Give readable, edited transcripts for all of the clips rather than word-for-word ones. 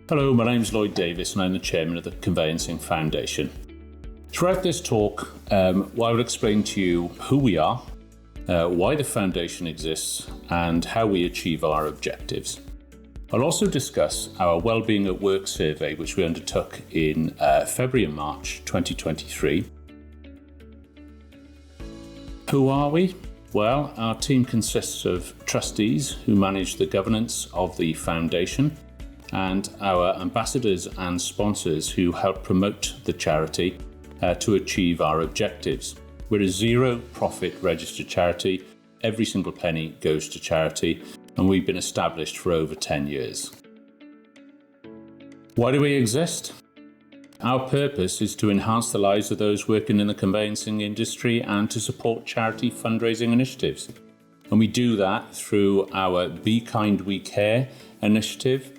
Hello, my name's Lloyd Davies and I'm the Chairman of the Conveyancing Foundation. Throughout this talk, I will explain to you who we are, why the Foundation exists and how we achieve our objectives. I'll also discuss our Wellbeing at Work survey, which we undertook in February and March 2023. Who are we? Well, our team consists of trustees who manage the governance of the Foundation and our ambassadors and sponsors who help promote the charity to achieve our objectives. We're a zero profit registered charity. Every single penny goes to charity, and we've been established for over 10 years. Why do we exist? Our purpose is to enhance the lives of those working in the conveyancing industry and to support charity fundraising initiatives. And we do that through our Be Kind We Care initiative,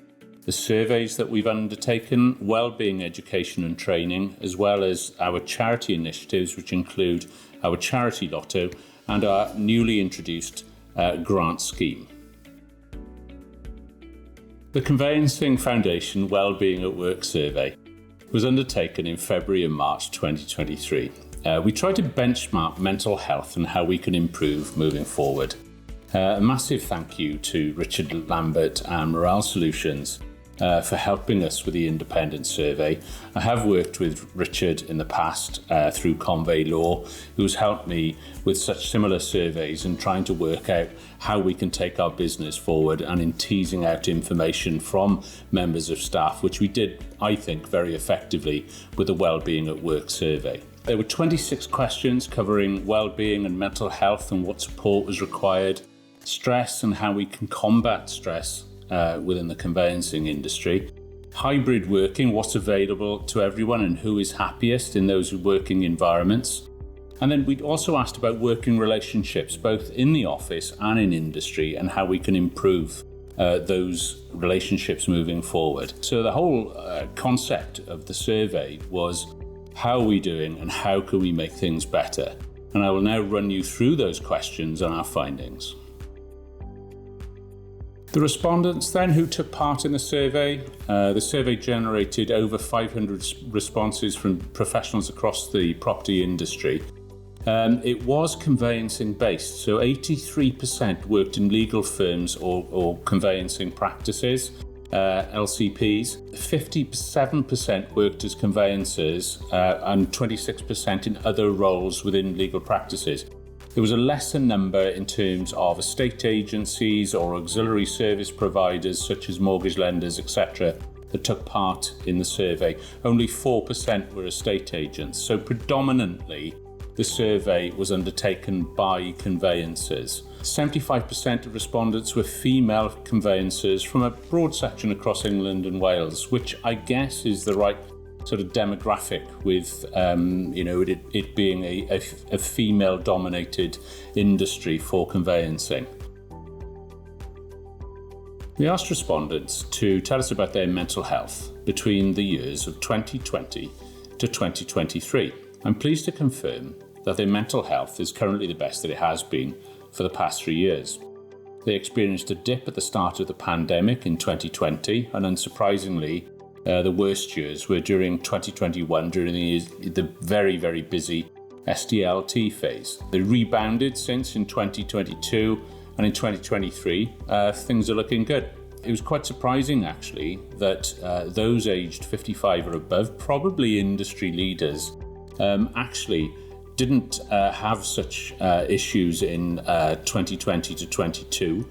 the surveys that we've undertaken, wellbeing education and training, as well as our charity initiatives, which include our charity lotto and our newly introduced grant scheme. The Conveyancing Foundation Wellbeing at Work survey was undertaken in February and March 2023. We tried to benchmark mental health and how we can improve moving forward. A massive thank you to Richard Lambert and Morale Solutions for helping us with the independent survey. I have worked with Richard in the past through Convey Law, who's helped me with such similar surveys and trying to work out how we can take our business forward and in teasing out information from members of staff, which we did, I think, very effectively with the Wellbeing at Work survey. There were 26 questions covering wellbeing and mental health and what support was required, stress and how we can combat stress within the conveyancing industry, hybrid working, what's available to everyone and who is happiest in those working environments. And then we'd also asked about working relationships, both in the office and in industry, and how we can improve those relationships moving forward. So the whole concept of the survey was how are we doing and how can we make things better? And I will now run you through those questions and our findings. The respondents then who took part in the survey generated over 500 responses from professionals across the property industry. It was conveyancing based, so 83% worked in legal firms or conveyancing practices, LCPs, 57% worked as conveyancers and 26% in other roles within legal practices. There was a lesser number in terms of estate agencies or auxiliary service providers such as mortgage lenders, etc., that took part in the survey. Only 4% were estate agents. So predominantly, the survey was undertaken by conveyancers. 75% of respondents were female conveyancers from a broad section across England and Wales, which I guess is the right sort of demographic with it being a female-dominated industry for conveyancing. We asked respondents to tell us about their mental health between the years of 2020 to 2023. I'm pleased to confirm that their mental health is currently the best that it has been for the past 3 years. They experienced a dip at the start of the pandemic in 2020, and unsurprisingly, the worst years were during 2021, during the very, very busy SDLT phase. They rebounded since in 2022, and in 2023, things are looking good. It was quite surprising, actually, that those aged 55 or above, probably industry leaders, actually didn't have such issues in 2020 to 22.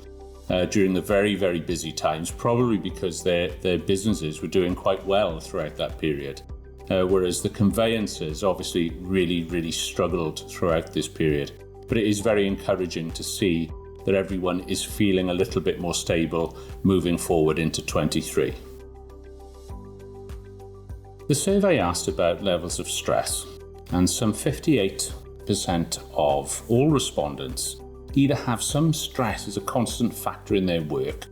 During the very, very busy times, probably because their businesses were doing quite well throughout that period. Whereas the conveyancers obviously really, really struggled throughout this period. But it is very encouraging to see that everyone is feeling a little bit more stable moving forward into 23. The survey asked about levels of stress, and some 58% of all respondents either have some stress as a constant factor in their work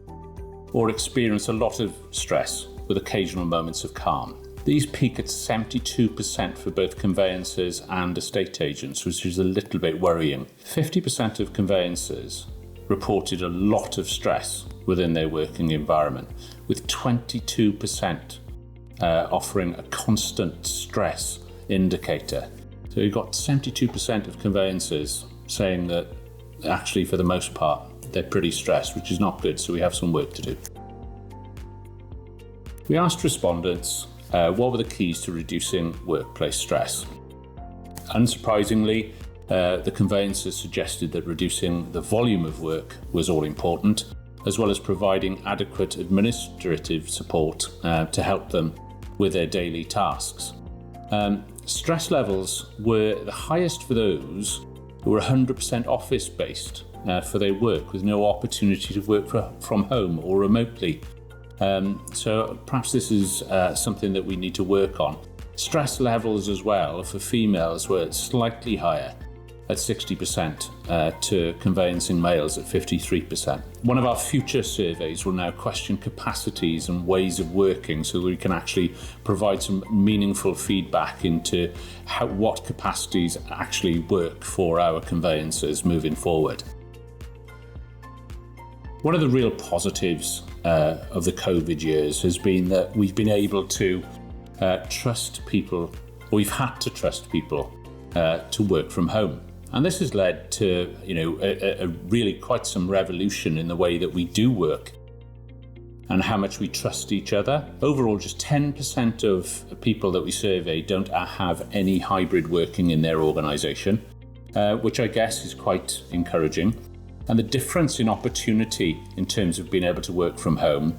or experience a lot of stress with occasional moments of calm. These peak at 72% for both conveyancers and estate agents, which is a little bit worrying. 50% of conveyancers reported a lot of stress within their working environment, with 22% offering a constant stress indicator. So you've got 72% of conveyancers saying that actually, for the most part, they're pretty stressed, which is not good, so we have some work to do. We asked respondents what were the keys to reducing workplace stress. Unsurprisingly, the conveyancers suggested that reducing the volume of work was all important, as well as providing adequate administrative support to help them with their daily tasks. Stress levels were the highest for those who were 100% office-based for their work, with no opportunity to work from home or remotely. So perhaps this is something that we need to work on. Stress levels as well for females were slightly higher at 60% to conveyancing males at 53%. One of our future surveys will now question capacities and ways of working so that we can actually provide some meaningful feedback into what capacities actually work for our conveyancers moving forward. One of the real positives of the COVID years has been that we've been able to trust people, or we've had to trust people to work from home. And this has led to, a really quite some revolution in the way that we do work and how much we trust each other. Overall, just 10% of people that we survey don't have any hybrid working in their organisation, which I guess is quite encouraging. And the difference in opportunity in terms of being able to work from home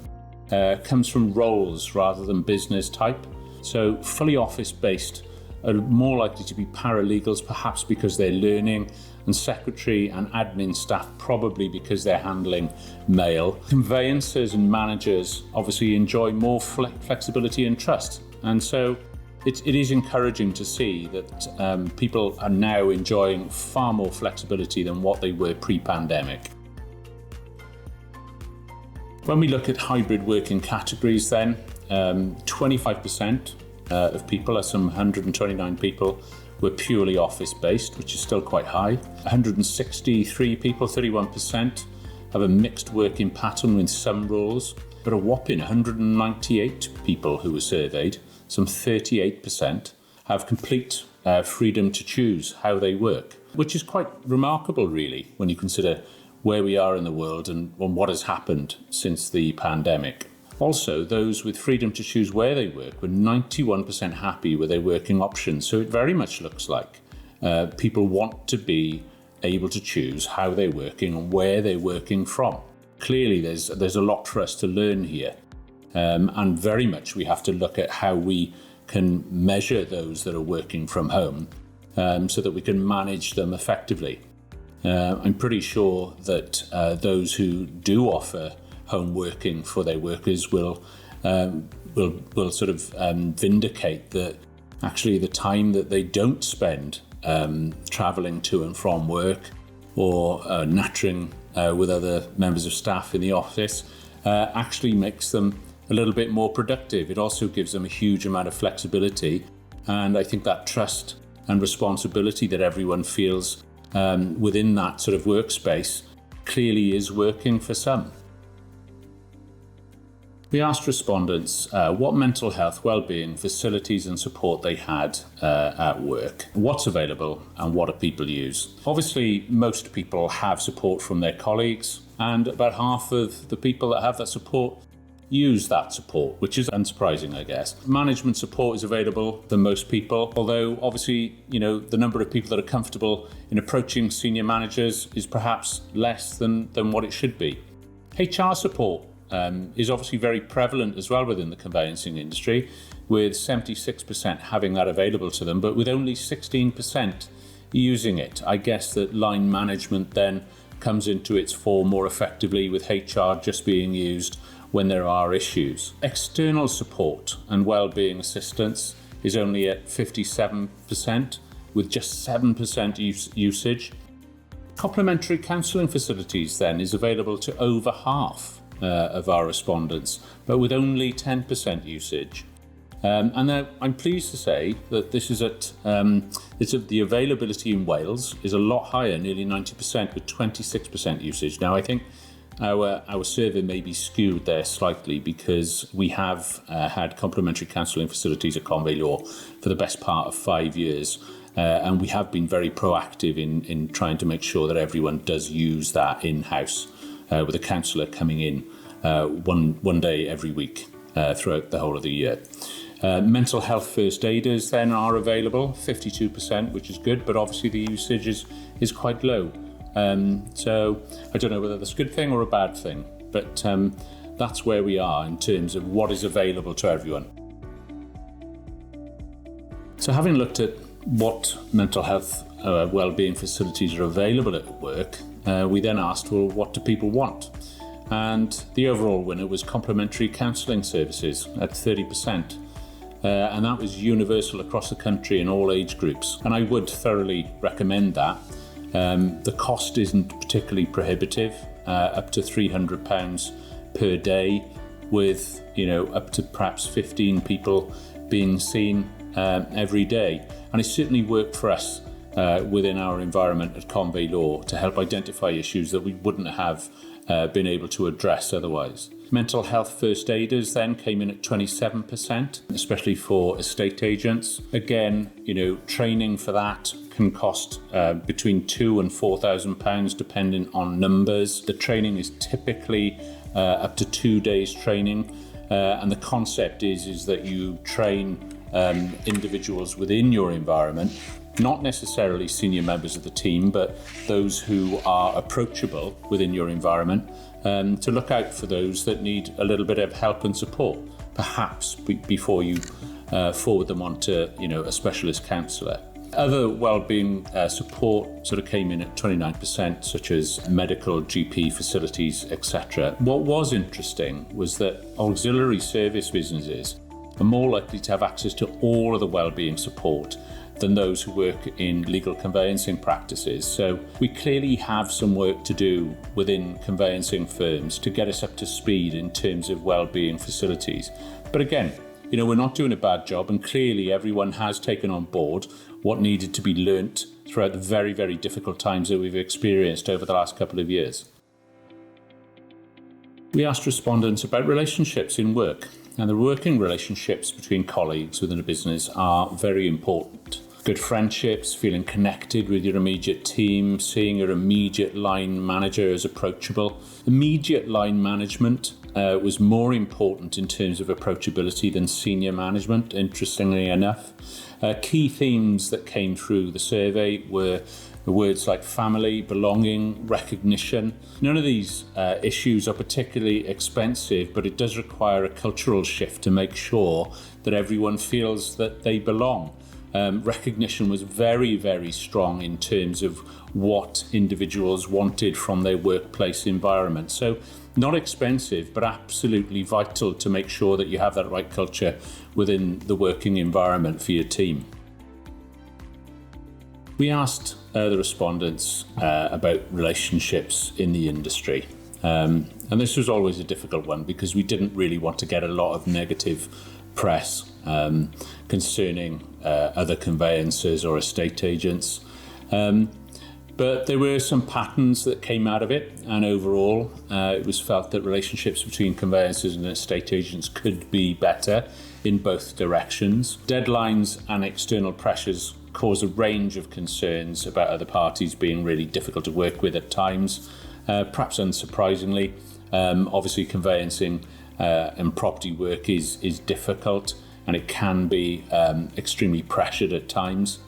comes from roles rather than business type. So fully office-based are more likely to be paralegals, perhaps because they're learning, and secretary and admin staff probably because they're handling mail. Conveyancers and managers obviously enjoy more flexibility and trust. And so it is encouraging to see that people are now enjoying far more flexibility than what they were pre-pandemic. When we look at hybrid working categories then, 25% of people, some 129 people, were purely office-based, which is still quite high. 163 people, 31%, have a mixed working pattern with some roles, but a whopping 198 people who were surveyed, some 38%, have complete freedom to choose how they work, which is quite remarkable, really, when you consider where we are in the world and what has happened since the pandemic. Also, those with freedom to choose where they work were 91% happy with their working options. So it very much looks like people want to be able to choose how they're working and where they're working from. Clearly, there's a lot for us to learn here. And very much we have to look at how we can measure those that are working from home so that we can manage them effectively. I'm pretty sure that those who do offer home working for their workers will sort of vindicate that actually the time that they don't spend travelling to and from work or nattering with other members of staff in the office actually makes them a little bit more productive. It also gives them a huge amount of flexibility, and I think that trust and responsibility that everyone feels within that sort of workspace clearly is working for some. We asked respondents what mental health, wellbeing, facilities and support they had at work, what's available and what do people use. Obviously, most people have support from their colleagues, and about half of the people that have that support use that support, which is unsurprising, I guess. Management support is available for most people, although obviously, the number of people that are comfortable in approaching senior managers is perhaps less than what it should be. HR support is obviously very prevalent as well within the conveyancing industry, with 76% having that available to them, but with only 16% using it. I guess that line management then comes into its form more effectively, with HR just being used when there are issues. External support and wellbeing assistance is only at 57%, with just 7% usage. Complementary counselling facilities then is available to over half of our respondents, but with only 10% usage. And I'm pleased to say that this is the availability in Wales is a lot higher, nearly 90%, with 26% usage. Now, I think Our survey may be skewed there slightly because we have had complementary counselling facilities at Convey Law for the best part of 5 years. And we have been very proactive in trying to make sure that everyone does use that in-house with a counsellor coming in one day every week throughout the whole of the year. Mental health first aiders then are available, 52%, which is good, but obviously the usage is quite low. So I don't know whether that's a good thing or a bad thing, but that's where we are in terms of what is available to everyone. So having looked at what mental health wellbeing facilities are available at work, we then asked, well, what do people want? And the overall winner was complementary counselling services at 30%. And that was universal across the country in all age groups. And I would thoroughly recommend that. The cost isn't particularly prohibitive, up to £300 per day, with up to perhaps 15 people being seen every day. And it certainly worked for us within our environment at Convey Law to help identify issues that we wouldn't have been able to address otherwise. Mental health first aiders then came in at 27%, especially for estate agents. Again, training for that can cost between £2,000 and £4,000 depending on numbers. The training is typically up to 2 days training, and the concept is that you train individuals within your environment, not necessarily senior members of the team, but those who are approachable within your environment, to look out for those that need a little bit of help and support, perhaps before you forward them on to a specialist counsellor. Other wellbeing support sort of came in at 29%, such as medical, GP facilities, etc. What was interesting was that auxiliary service businesses are more likely to have access to all of the wellbeing support than those who work in legal conveyancing practices. So we clearly have some work to do within conveyancing firms to get us up to speed in terms of wellbeing facilities. But again, we're not doing a bad job, and clearly everyone has taken on board what needed to be learnt throughout the very, very difficult times that we've experienced over the last couple of years. We asked respondents about relationships in work, and the working relationships between colleagues within a business are very important. Good friendships, feeling connected with your immediate team, seeing your immediate line manager as approachable. Immediate line management was more important in terms of approachability than senior management, interestingly enough. Key themes that came through the survey were words like family, belonging, recognition. None of these issues are particularly expensive, but it does require a cultural shift to make sure that everyone feels that they belong. Recognition was very, very strong in terms of what individuals wanted from their workplace environment. So not expensive, but absolutely vital to make sure that you have that right culture within the working environment for your team. We asked the respondents about relationships in the industry. And this was always a difficult one because we didn't really want to get a lot of negative press concerning other conveyancers or estate agents. But there were some patterns that came out of it, and overall it was felt that relationships between conveyancers and estate agents could be better in both directions. Deadlines and external pressures cause a range of concerns about other parties being really difficult to work with at times, perhaps unsurprisingly. Obviously conveyancing and property work is difficult, and it can be extremely pressured at times.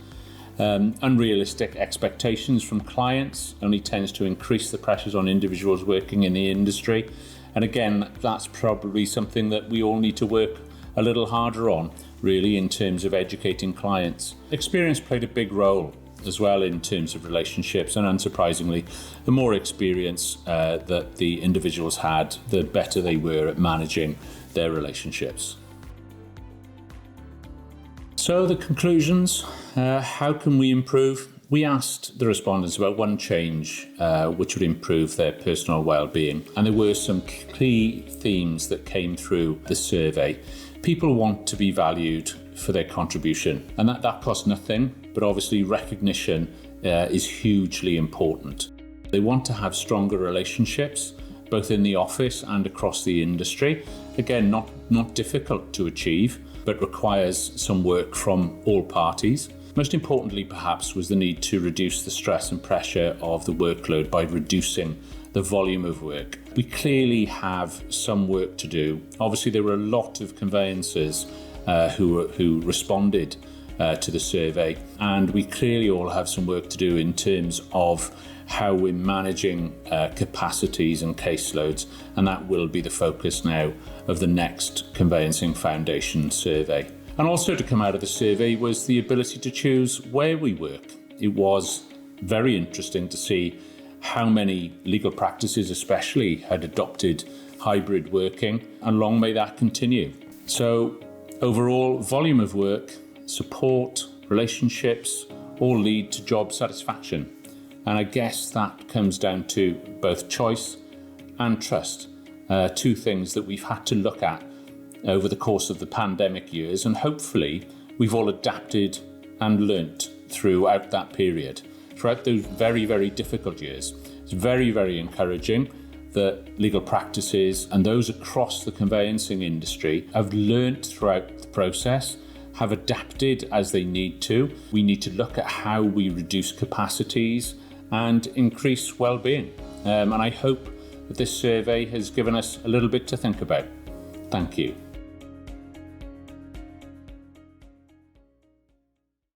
Unrealistic expectations from clients only tends to increase the pressures on individuals working in the industry. And again, that's probably something that we all need to work a little harder on, really, in terms of educating clients. Experience played a big role as well in terms of relationships, and unsurprisingly, the more experience that the individuals had, the better they were at managing their relationships. So the conclusions, how can we improve? We asked the respondents about one change which would improve their personal well-being, and there were some key themes that came through the survey. People want to be valued for their contribution, and that costs nothing, but obviously recognition is hugely important. They want to have stronger relationships, both in the office and across the industry. Again, not difficult to achieve, but requires some work from all parties. Most importantly, perhaps, was the need to reduce the stress and pressure of the workload by reducing the volume of work. We clearly have some work to do. Obviously, there were a lot of conveyancers who responded to the survey, and we clearly all have some work to do in terms of how we're managing capacities and caseloads, and that will be the focus now of the next Conveyancing Foundation survey. And also to come out of the survey was the ability to choose where we work. It was very interesting to see how many legal practices especially had adopted hybrid working, and long may that continue. So overall, volume of work, support, relationships all lead to job satisfaction. And I guess that comes down to both choice and trust, two things that we've had to look at over the course of the pandemic years, and hopefully we've all adapted and learnt throughout that period, throughout those very, very difficult years. It's very, very encouraging that legal practices and those across the conveyancing industry have learnt throughout the process, have adapted as they need to. We need to look at how we reduce capacities and increase well-being. And I hope that this survey has given us a little bit to think about. Thank you.